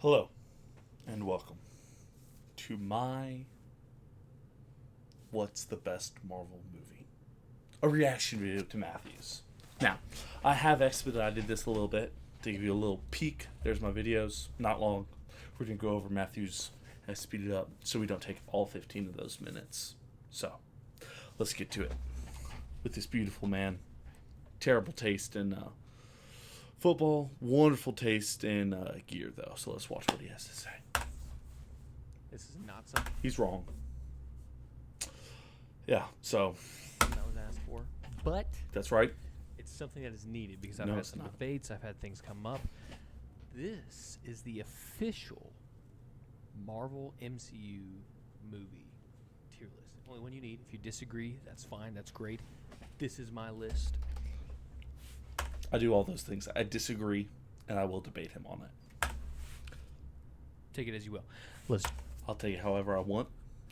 Hello, and welcome to my What's the Best Marvel Movie? A reaction video to Matthew's. Now, I have expedited this a little bit to give you a little peek. There's my videos, not long. We're going to go over Matthew's and speed it up so we don't take all 15 of those minutes. So, let's get to it. With this beautiful man, terrible taste in football, wonderful taste in gear, though. So let's watch what he has to say. This is not something He's wrong. Yeah, so that was asked for, but that's right. it's something that is needed because I've No, had it's some not. debates, I've had things come up. This is the official Marvel MCU movie tier list. Only one you need. If you disagree, that's fine. That's great. This is my list. I do all those things. I disagree, and I will debate him on it. Take it as you will. Let's I'll tell you however I want,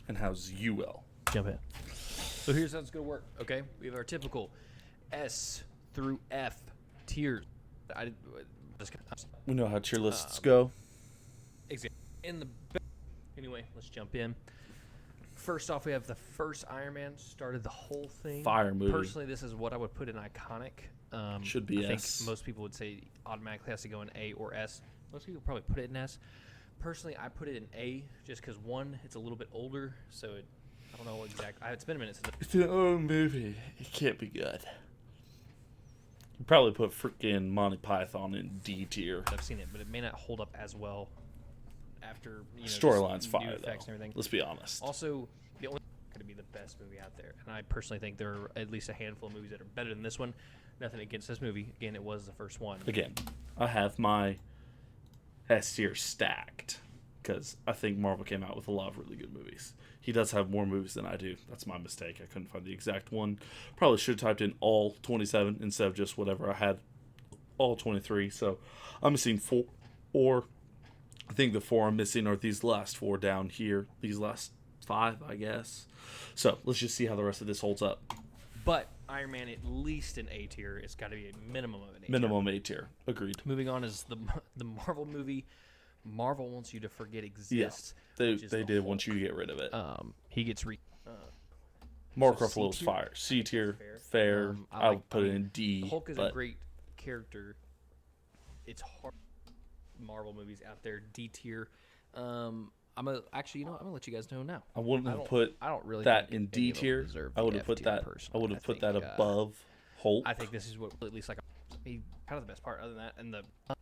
and how's you will. jump in. So here's how it's going to work, okay? We have our typical S through F tiers. We know how tier lists go. Exactly. Anyway, let's jump in. First off, we have the first Iron Man. Started the whole thing. Fire movie. Personally, this is what I would put in iconic. Should be I S. think most people would say automatically has to go in A or S. Most people probably put it in S. Personally, I put it in A just because, one, it's a little bit older, so I don't know exactly. It's been a minute since It's an old movie. It can't be good. You probably put freaking Monty Python in D tier. I've seen it, but it may not hold up as well after, Storyline's just new fire, effects though. and everything. Let's be honest. Also, the only going to be the best movie out there, and I personally think there are at least a handful of movies that are better than this one. Nothing against this movie. Again, it was the first one. Again, I have my S tier stacked because I think Marvel came out with a lot of really good movies. He does have more movies than I do. That's my mistake. I couldn't find the exact one. Probably should have typed in all 27 instead of just whatever I had, all 23. So I'm missing four. Or I think the four I'm missing are these last four down here. These last five, I guess. So let's just see how the rest of this holds up. But Iron Man, at least an A tier. It's got to be a minimum of an A tier. Minimum A tier. Agreed. Moving on is the Marvel movie. Marvel wants you to forget exists. They which is the did want you to get rid of it. He gets Mark so Ruffalo's C tier? fire. C tier. Fair. Fair. I I would put it in D. The Hulk is but a great character. It's hard. Marvel movies out there, D tier. I'm gonna let you guys know now. I wouldn't I have don't- put I don't really that think in any D of them tier. deserve I would the have put F tier, that. I personally. would have put that think, above Hulk. I think this is what at least like kind of the best part. Other than that, and I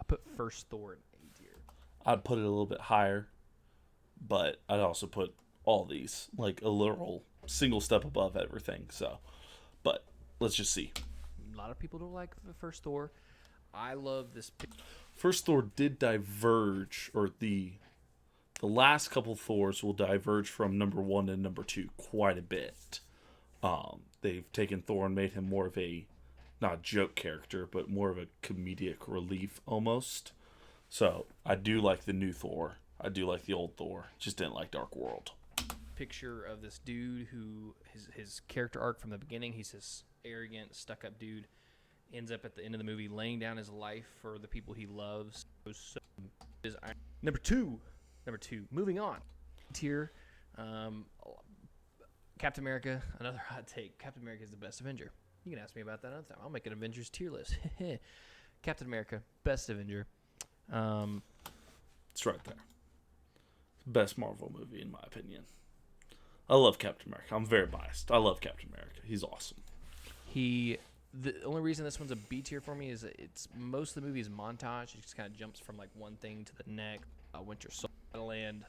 put first Thor in A tier. I'd put it a little bit higher, but I'd also put all these like a literal single step above everything. So, but let's just see. A lot of people don't like the first Thor. I love this. First Thor did diverge, or the last couple Thors will diverge from number one and number two quite a bit. They've taken Thor and made him more of a not joke character, but more of a comedic relief almost. So I do like the new Thor. I do like the old Thor. Just didn't like Dark World. Picture of this dude who his character arc from the beginning. He's this arrogant, stuck-up dude. Ends up at the end of the movie laying down his life for the people he loves. So, number two. Moving on. Tier. Captain America. Another hot take. Captain America is the best Avenger. You can ask me about that another time. I'll make an Avengers tier list. Captain America, best Avenger. It's right there. Best Marvel movie in my opinion. I love Captain America. I'm very biased. I love Captain America. He's awesome. The only reason this one's a B tier for me is that it's most of the movie is montage. It just kind of jumps from like one thing to the next. Winter Soldier Land.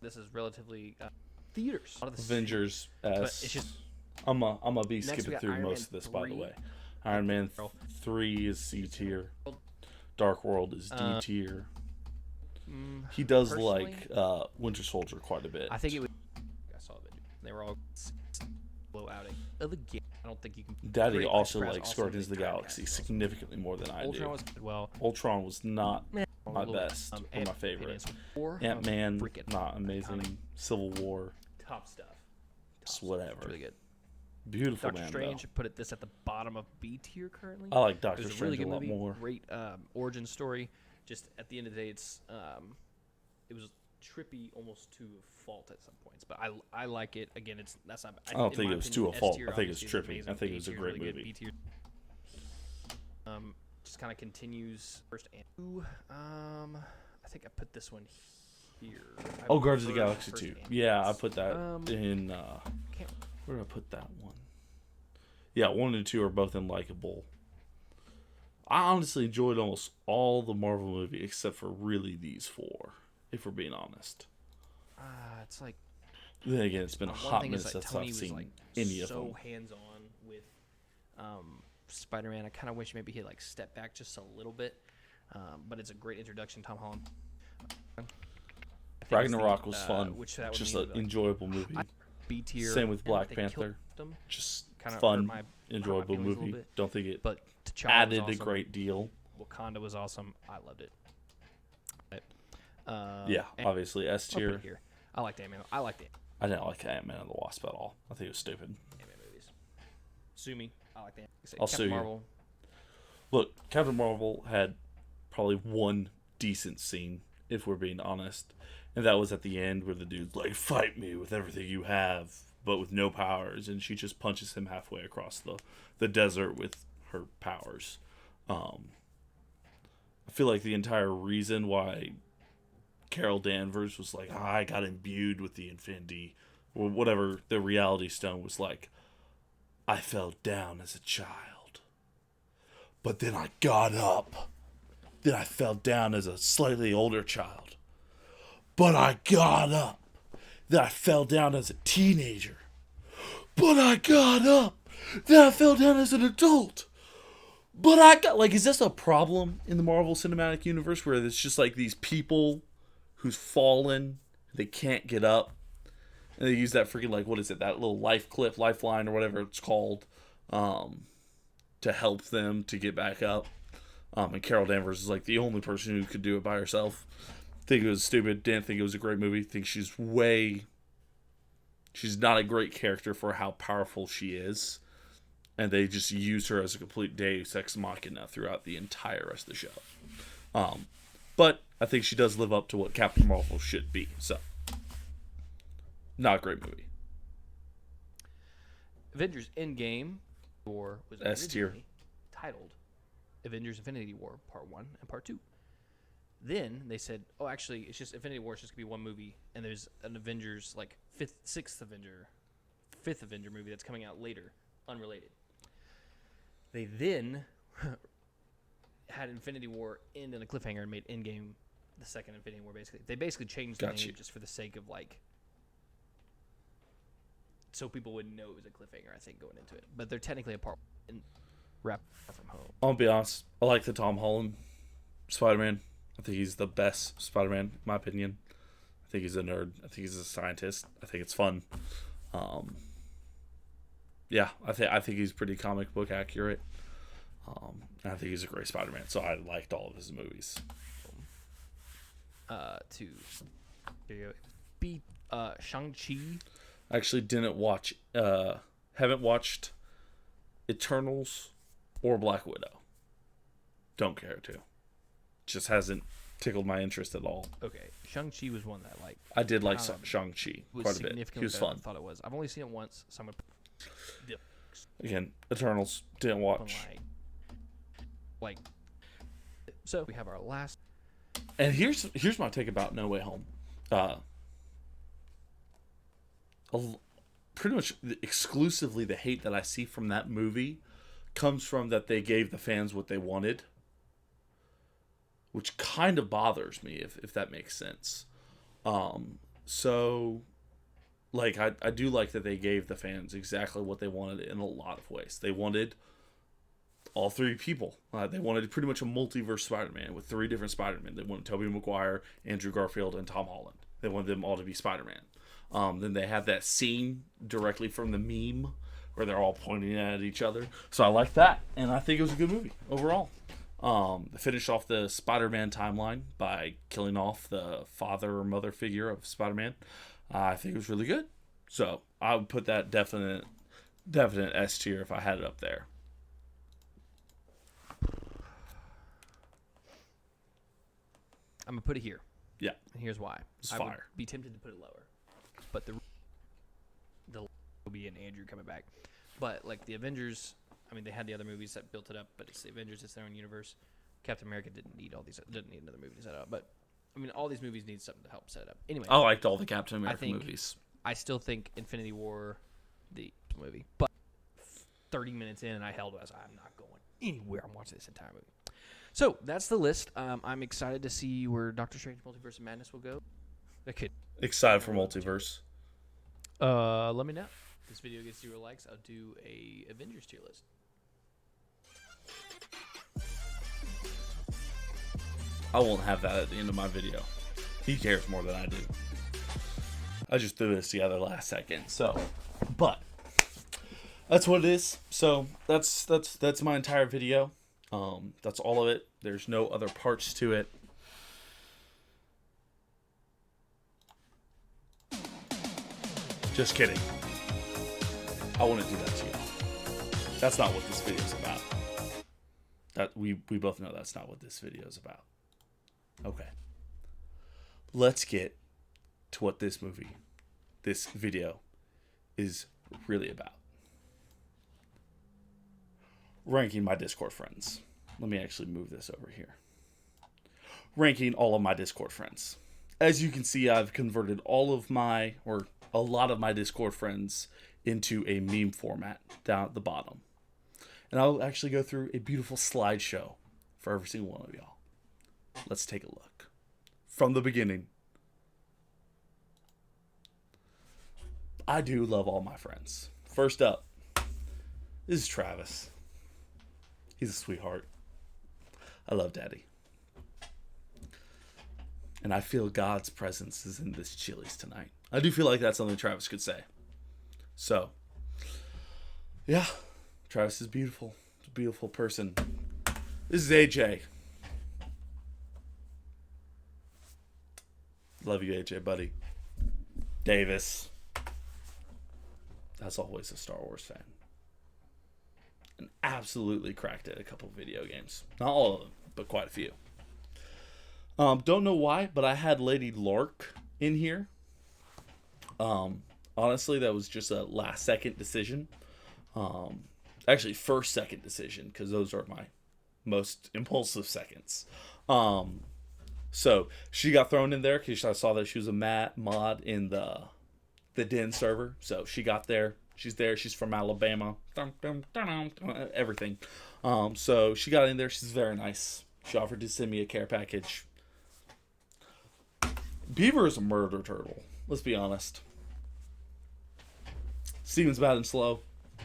This is relatively theaters. A lot of the Avengers but S. it's just I'm a be Next, we skipping got through Iron most Man of this, by the 3. way. Iron Man 3 is C tier. Dark World is D tier. He does personally, like Winter Soldier quite a bit. I think it was. I saw the video. They were all low outing of the game. I don't think you can. Daddy Chris also Pratt's likes also Guardians of the the entire Galaxy cast. significantly more than I Ultron do. was good. Well, Ultron was not my little, best or my favorite. Ant-Man, freaking not amazing. iconic. Civil War, Top stuff. just whatever. It's really good. Beautiful Doctor man, Strange, put it this at the bottom of B tier currently. though. I like It Doctor was a really Strange a good lot movie. more. Great origin story. just at the end of the day, it was trippy almost to a fault at some points, but I like it. Again, that's not. I don't think it was to a fault. S-tier I think it's obviously is trippy. I think it was a A-tier is great really good, movie. B-tier, just kind of continues first and two. I think I put this one here. Oh, Guardians of the prefer Galaxy first 2. and Yeah, I last. put that in. Can't- Where did I put that one? Yeah, 1 and 2 are both unlikable. I honestly enjoyed almost all the Marvel movie except for really these 4, if we're being honest. It's like. Then again, it's been a One hot thing minute is, like, since Tony I've was seen like any of them. so hands-on with Spider-Man. I kind of wish maybe he'd like step back just a little bit. But it's a great introduction, Tom Holland. I think it's Ragnarok was fun. Which that would Just mean, an like, enjoyable movie. B tier. Same with and Black they Panther. killed him, Just kinda hurt fun, my enjoyable feelings a little movie. bit. Don't think it but T'Challa added was a awesome. great deal. Wakanda was awesome. I loved it. Yeah, and obviously S I'll put tier. it here. I liked Ant-Man. I liked the I didn't like Ant-Man and the Wasp at all. I think it was stupid. Ant-Man movies. Sue me. I like the I'll Captain sue you. Marvel. Look, Captain Marvel had probably one decent scene, if we're being honest. And that was at the end where the dude's like, fight me with everything you have, but with no powers. And she just punches him halfway across the desert with her powers. I feel like the entire reason why Carol Danvers was like, I got imbued with the Infinity, or whatever the Reality Stone was like, I fell down as a child. But then I got up. Then I fell down as a slightly older child. But I got up. Then I fell down as a teenager. But I got up. Then I fell down as an adult. But I got... Like, is this a problem in the Marvel Cinematic Universe where it's just like these people who's fallen, they can't get up, and they use that freaking, like, what is it, that little lifeline or whatever it's called, to help them to get back up. And Carol Danvers is like the only person who could do it by herself. Think it was stupid. Didn't think it was a great movie. Think she's not a great character for how powerful she is. And they just use her as a complete deus ex machina throughout the entire rest of the show. But I think she does live up to what Captain Marvel should be. So, not a great movie. Avengers Endgame War was S tier. originally titled Avengers Infinity War Part 1 and Part 2. Then they said, oh, actually, it's just Infinity War. It's just going to be one movie. And there's an Avengers, like, fifth Avenger movie that's coming out later, unrelated. They then had Infinity War end in a cliffhanger and made Endgame the second Infinity War, basically. They basically changed the name just for the sake of, like, so people would know it was a cliffhanger, I think, going into it. But they're technically a part and wrap from home. I'll be honest. I like the Tom Holland Spider-Man. I think he's the best Spider-Man, in my opinion. I think he's a nerd. I think he's a scientist. I think it's fun. Yeah, I think he's pretty comic book accurate. And I think he's a great Spider-Man. So I liked all of his movies. Shang-Chi. I actually haven't watched Eternals or Black Widow. Don't care to. Just hasn't tickled my interest at all. Okay, Shang-Chi was one that, like, I did like Shang-Chi quite a bit. He was fun. I thought it was. I've only seen it once, so I'm gonna Again, Eternals didn't watch. So we have our last. And here's my take about No Way Home. Pretty much exclusively the hate that I see from that movie comes from that they gave the fans what they wanted, which kind of bothers me if that makes sense. So, like, I do like that they gave the fans exactly what they wanted in a lot of ways. They wanted all three people. They wanted pretty much a multiverse Spider-Man with 3 different Spider-Men. They wanted Tobey Maguire, Andrew Garfield, and Tom Holland. They wanted them all to be Spider-Man. Then they have that scene directly from the meme where they're all pointing at each other. So I like that, and I think it was a good movie overall. They finished off the Spider-Man timeline by killing off the father or mother figure of Spider-Man. I think it was really good. So I would put that definite S tier if I had it up there. I'm gonna put it here. Yeah. And here's why. It's I would fire. be tempted to put it lower, but the will be in Andrew coming back. But like the Avengers, I mean, they had the other movies that built it up, but it's the Avengers. It's their own universe. Captain America didn't need another movie to set it up. But I mean, all these movies need something to help set it up. Anyway, I liked all the Captain America movies. I still think Infinity War, the movie, but 30 minutes in, and I held. I was like, I'm not going anywhere. I'm watching this entire movie. So that's the list. I'm excited to see where Doctor Strange: Multiverse of Madness will go. That could Excited for Multiverse. let me know. If this video gets 0 likes, I'll do a Avengers tier list. I won't have that at the end of my video. He cares more than I do. I just threw this together last second. So, but that's what it is. So that's my entire video. That's all of it. There's no other parts to it. Just kidding. I wouldn't do that to you. That's not what this video is about. That we both know that's not what this video is about. Okay. Let's get to what this video is really about. Ranking my Discord friends. Let me actually move this over here. Ranking all of my Discord friends. As you can see, I've converted a lot of my Discord friends into a meme format down at the bottom. And I'll actually go through a beautiful slideshow for every single one of y'all. Let's take a look. From the beginning. I do love all my friends. First up, this is Travis. He's a sweetheart. I love Daddy. And I feel God's presence is in this Chili's tonight. I do feel like that's something Travis could say. So, yeah, Travis is beautiful. He's a beautiful person. This is AJ. Love you, AJ, buddy. Davis. As always, a Star Wars fan. And absolutely cracked at a couple of video games. Not all of them, but quite a few. Don't know why, but I had Lady Lark in here. Honestly, that was just a last-second decision. Actually, first-second decision, because those are my most impulsive seconds. So she got thrown in there because I saw that she was a mod in the Den server. So she got there. She's there. She's from Alabama. Everything. So she got in there. She's very nice. She offered to send me a care package. Beaver is a murder turtle. Let's be honest. Steven's bad and slow.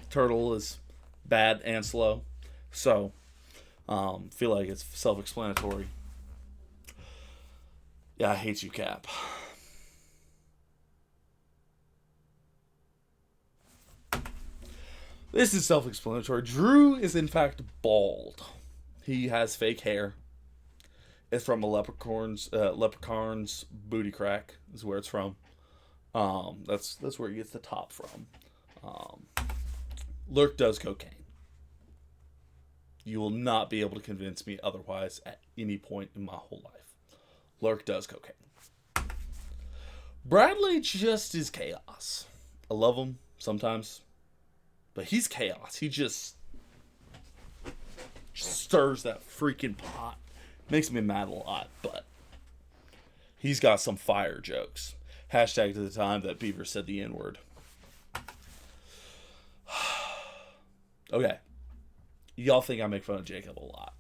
Turtle is bad and slow. So, feel like it's self-explanatory. Yeah, I hate you, Cap. This is self-explanatory. Drew is in fact bald. He has fake hair. It's from a leprechaun's booty crack is where it's from. That's where he gets the top from. Lurk does cocaine. You will not be able to convince me otherwise at any point in my whole life. Lurk does cocaine. Bradley just is chaos. I love him sometimes, but he's chaos. He just stirs that freaking pot. Makes me mad a lot, but he's got some fire jokes. Hashtag to the time that Beaver said the N-word. Okay. Y'all think I make fun of Jacob a lot.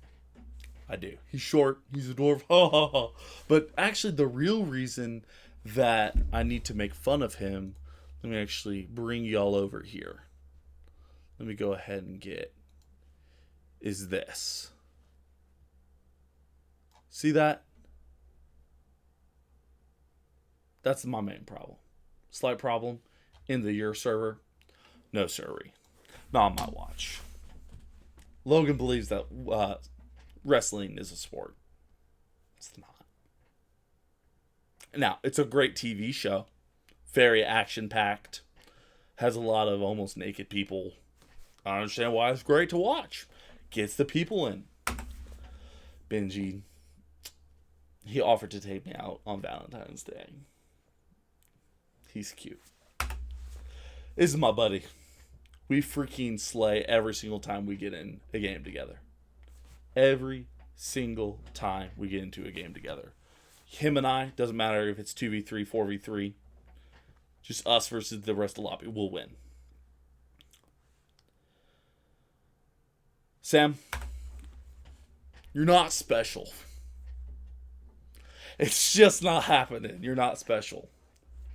I do. He's short. He's a dwarf. But actually, the real reason that I need to make fun of him, let me actually bring y'all over here. Let me go ahead and is this. See that? That's my main problem. Slight problem in the Your server. No sirree. Not on my watch. Logan believes that wrestling is a sport. It's not. Now, it's a great TV show. Very action-packed. Has a lot of almost naked people. I understand why it's great to watch. Gets the people in. Benji. He offered to take me out on Valentine's Day. He's cute. This is my buddy. We freaking slay every single time we get in a game together. Every single time we get into a game together. Him and I, doesn't matter if it's 2v3, 4v3. Just us versus the rest of the lobby. We'll win. Sam, you're not special. It's just not happening. You're not special.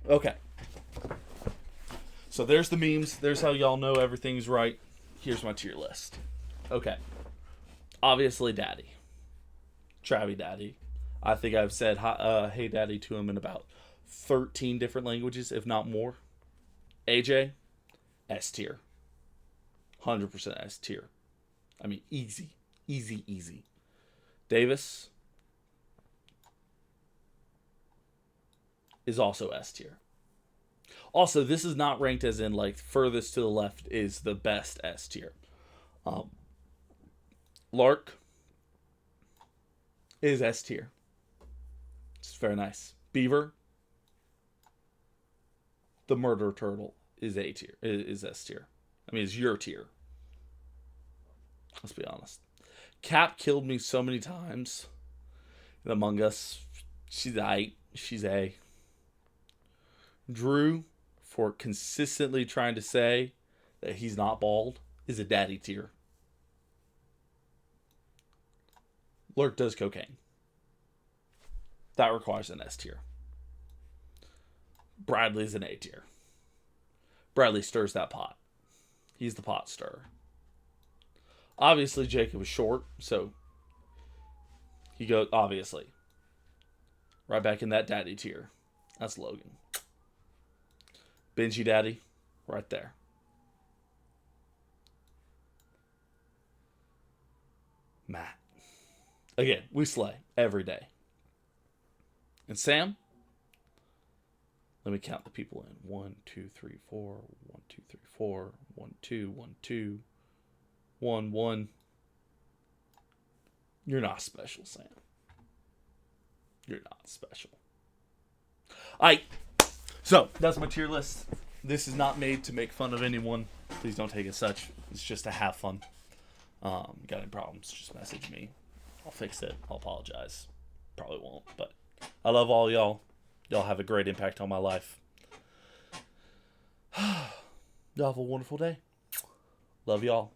Okay. So there's the memes. There's how y'all know everything's right. Here's my tier list. Okay. Obviously, Daddy. Travie Daddy. I think I've said hey Daddy to him in about 13 different languages, if not more. AJ, S tier. 100% S tier. I mean, easy. Easy, easy. Davis is also S tier. Also, this is not ranked as in, like, furthest to the left is the best S tier. Lark is S tier. It's very nice. Beaver, the murder turtle, is A tier. Is S tier. I mean, it's your tier. Let's be honest. Cap killed me so many times in Among Us. She's A. Drew, for consistently trying to say that he's not bald, is a daddy tier. Lurk does cocaine. That requires an S tier. Bradley's an A tier. Bradley stirs that pot. He's the pot stirrer. Obviously, Jacob is short, so he goes, obviously. Right back in that daddy tier. That's Logan. Benji Daddy, right there. Matt. Again, we slay every day. And Sam? Let me count the people in. 1, 2, 3, 4. 1, 2, 3, 4. 1, 2, 1, 2. 1, 1. You're not special, Sam. You're not special. So, that's my tier list. This is not made to make fun of anyone. Please don't take it such. It's just to have fun. Got any problems, just message me. I'll fix it. I'll apologize. Probably won't, but I love all y'all. Y'all have a great impact on my life. Y'all have a wonderful day. Love y'all.